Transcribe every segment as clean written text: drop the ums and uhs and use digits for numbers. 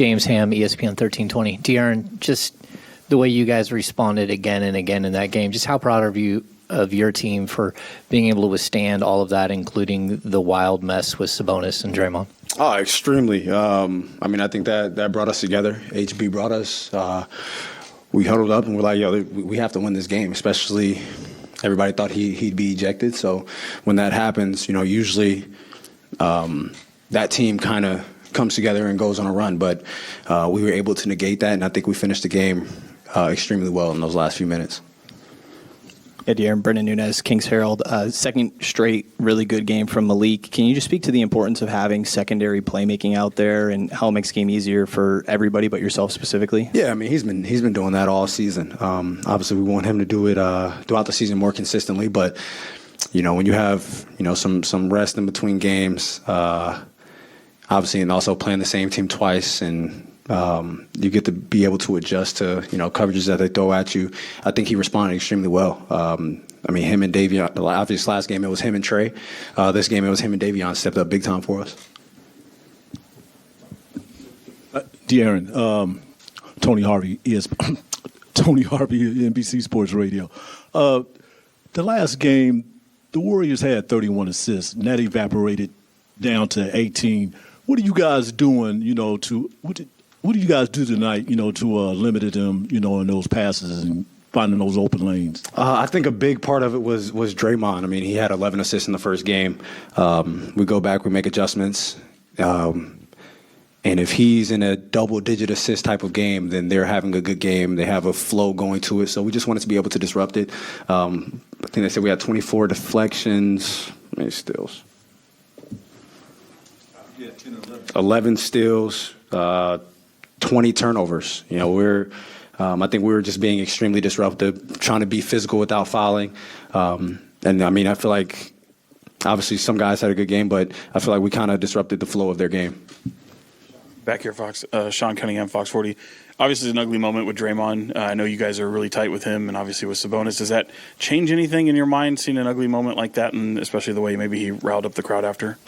James Ham, ESPN 1320. De'Aaron, just the way you guys responded again and again in that game, just how proud are you of your team for being able to withstand all of that, including the wild mess with Sabonis and Draymond? Oh, extremely. I think that brought us together. HB brought us. We huddled up and we're like, yo, we have to win this game, especially everybody thought he'd be ejected. So when that happens, usually that team kind of comes together and goes on a run. But we were able to negate that, and I think we finished the game extremely well in those last few minutes. Hey, De'Aaron, Brendan Nunez, Kings Herald. Second straight really good game from Malik. Can you just speak to the importance of having secondary playmaking out there and how it makes the game easier for everybody but yourself specifically? Yeah, he's been doing that all season. Obviously, we want him to do it throughout the season more consistently. But when you have some rest in between games, obviously, and also playing the same team twice, and you get to be able to adjust to coverages that they throw at you. I think he responded extremely well. Him and Davion. Obviously, last game it was him and Trey. This game it was him and Davion stepped up big time for us. De'Aaron, Tony Harvey, NBC Sports Radio. The last game, the Warriors had 31 assists, and that evaporated down to 18. What are you guys doing? What do you guys do tonight? To limit them, in those passes and finding those open lanes. I think a big part of it was Draymond. He had 11 assists in the first game. We go back, we make adjustments. And if he's in a double-digit assist type of game, then they're having a good game. They have a flow going to it. So we just wanted to be able to disrupt it. I think they said we had 24 deflections. How many steals? 11 steals, 20 turnovers. I think we were just being extremely disruptive, trying to be physical without fouling. I feel like obviously some guys had a good game, but I feel like we kind of disrupted the flow of their game. Back here, Fox. Sean Cunningham, Fox 40. Obviously, it's an ugly moment with Draymond. I know you guys are really tight with him, and obviously with Sabonis. Does that change anything in your mind, seeing an ugly moment like that, and especially the way maybe he riled up the crowd after?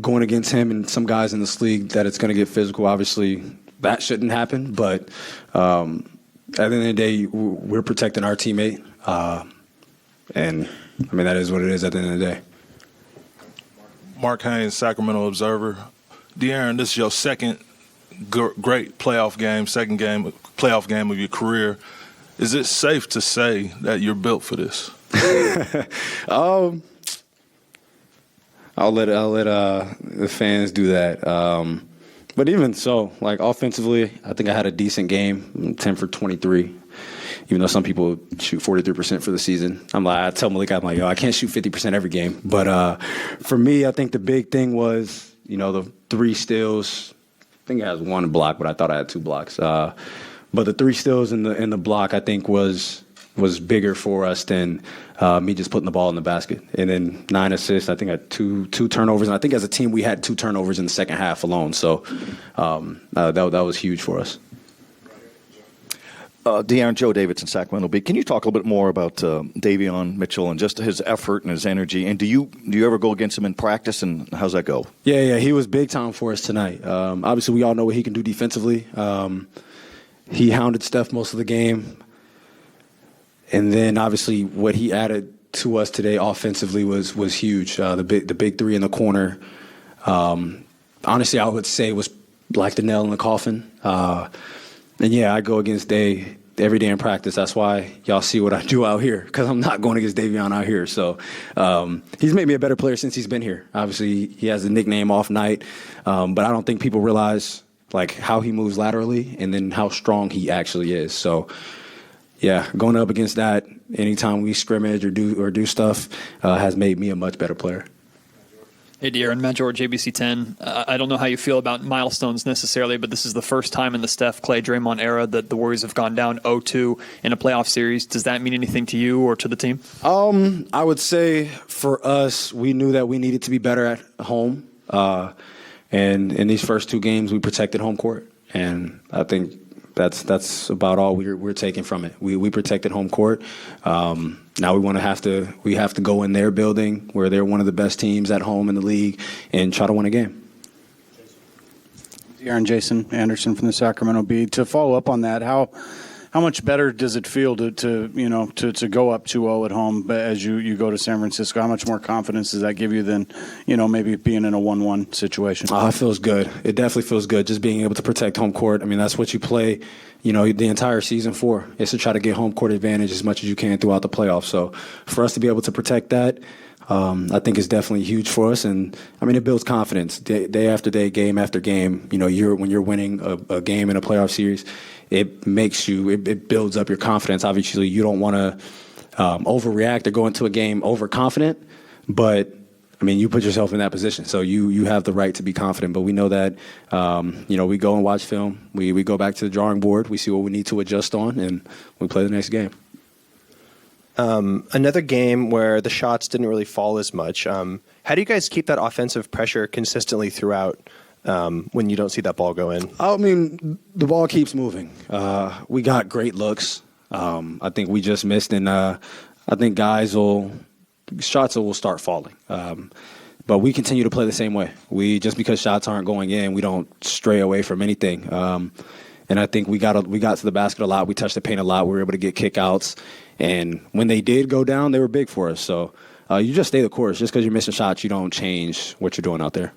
Going against him and some guys in this league, that it's going to get physical. Obviously, that shouldn't happen. But at the end of the day, we're protecting our teammate. That is what it is at the end of the day. Mark Haynes, Sacramento Observer. De'Aaron, this is your second great playoff game, playoff game of your career. Is it safe to say that you're built for this? I'll let the fans do that. But even so, offensively, I think I had a decent game, 10 for 23. Even though some people shoot 43% for the season. I tell Malik, yo, I can't shoot 50% every game. But for me, I think the big thing was, the 3 steals. I think it has 1 block, but I thought I had 2 blocks. But the 3 steals in the block, I think, was bigger for us than me just putting the ball in the basket. And then 9 assists, I think I had two turnovers. And I think as a team, we had 2 turnovers in the second half alone. So that was huge for us. De'Aaron, Joe Davidson, Sacramento Bee. Can you talk a little bit more about Davion Mitchell and just his effort and his energy? And do you ever go against him in practice, and how's that go? Yeah, he was big time for us tonight. Obviously, we all know what he can do defensively. He hounded Steph most of the game. And then, obviously, what he added to us today offensively was huge. The big 3 in the corner, honestly, I would say was like the nail in the coffin. I go against Day every day in practice. That's why y'all see what I do out here, because I'm not going against Davion out here. So he's made me a better player since he's been here. Obviously, he has the nickname Off Night, but I don't think people realize how he moves laterally and then how strong he actually is. So, going up against that anytime we scrimmage or do stuff has made me a much better player. Hey, De'Aaron, Matt George, ABC 10. I don't know how you feel about milestones necessarily, but this is the first time in the Steph, Clay, Draymond era that the Warriors have gone down 0-2 in a playoff series. Does that mean anything to you or to the team? I would say for us, we knew that we needed to be better at home. And in these first 2 games, we protected home court. And I think that's about all we're taking from it. We protected home court. Now we have to go in their building where they're one of the best teams at home in the league and try to win a game. Aaron Jason Anderson from the Sacramento Bee. To follow up on that, how much better does it feel to go up 2-0 at home, but as you go to San Francisco? How much more confidence does that give you than maybe being in a 1-1 situation? It feels good. It definitely feels good just being able to protect home court. I mean, that's what you play, the entire season for, is to try to get home court advantage as much as you can throughout the playoffs. So for us to be able to protect that, I think is definitely huge for us. And, I mean, it builds confidence day after day, game after game. When you're winning a game in a playoff series, it makes it builds up your confidence. Obviously, you don't want to overreact or go into a game overconfident, but I mean, you put yourself in that position, so you have the right to be confident. But we know that, we go and watch film, we go back to the drawing board, we see what we need to adjust on, and we play the next game. Another game where the shots didn't really fall as much. How do you guys keep that offensive pressure consistently throughout when you don't see that ball go in? I mean, the ball keeps moving. We got great looks. I think we just missed, and I think shots will start falling. But we continue to play the same way. Just because shots aren't going in, we don't stray away from anything. And I think we got to the basket a lot. We touched the paint a lot. We were able to get kickouts. And when they did go down, they were big for us. So you just stay the course. Just because you're missing shots, you don't change what you're doing out there.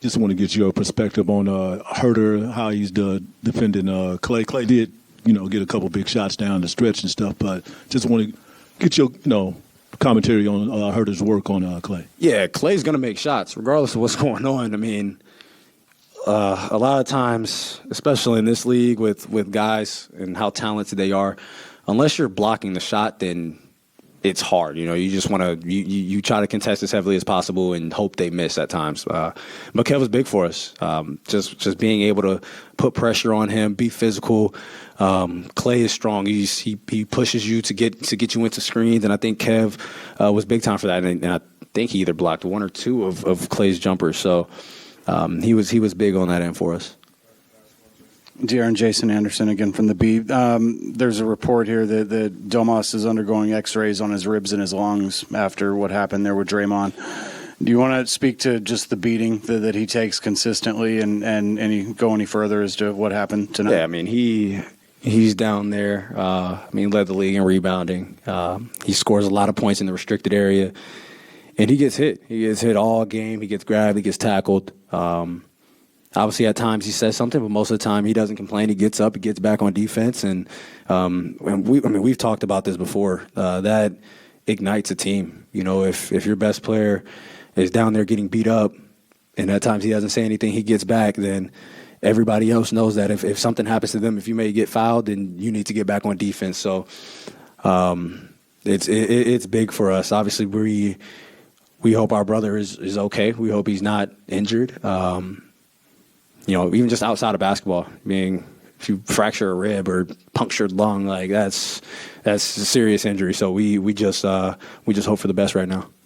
Just want to get your perspective on Herter, how he's defending Clay. Clay did, get a couple big shots down the stretch and stuff, but just want to get your, commentary on Herter's work on Clay. Yeah, Clay's going to make shots regardless of what's going on. I mean, a lot of times, especially in this league with guys and how talented they are, unless you're blocking the shot, then it's hard. You just want to you try to contest as heavily as possible and hope they miss at times. But Kev was big for us. Just being able to put pressure on him, be physical. Clay is strong. He pushes you to get you into screens, and I think Kev was big time for that. And I think he either blocked one or two of Clay's jumpers. So he was big on that end for us. De'Aaron Jason Anderson again from the Bee. There's a report here that Domas is undergoing X-rays on his ribs and his lungs after what happened there with Draymond. Do you want to speak to just the beating that he takes consistently and go any further as to what happened tonight? Yeah, I mean, he's down there. Led the league in rebounding. He scores a lot of points in the restricted area. And he gets hit. He gets hit all game. He gets grabbed. He gets tackled. Obviously, at times he says something, but most of the time he doesn't complain. He gets up, he gets back on defense, and we've talked about this before. That ignites a team. If your best player is down there getting beat up, and at times he doesn't say anything, he gets back, then everybody else knows that if something happens to them, if you may get fouled, then you need to get back on defense. So it's big for us. Obviously, we hope our brother is okay. We hope he's not injured. Even just outside of basketball, if you fracture a rib or punctured lung, like that's a serious injury. So we just hope for the best right now.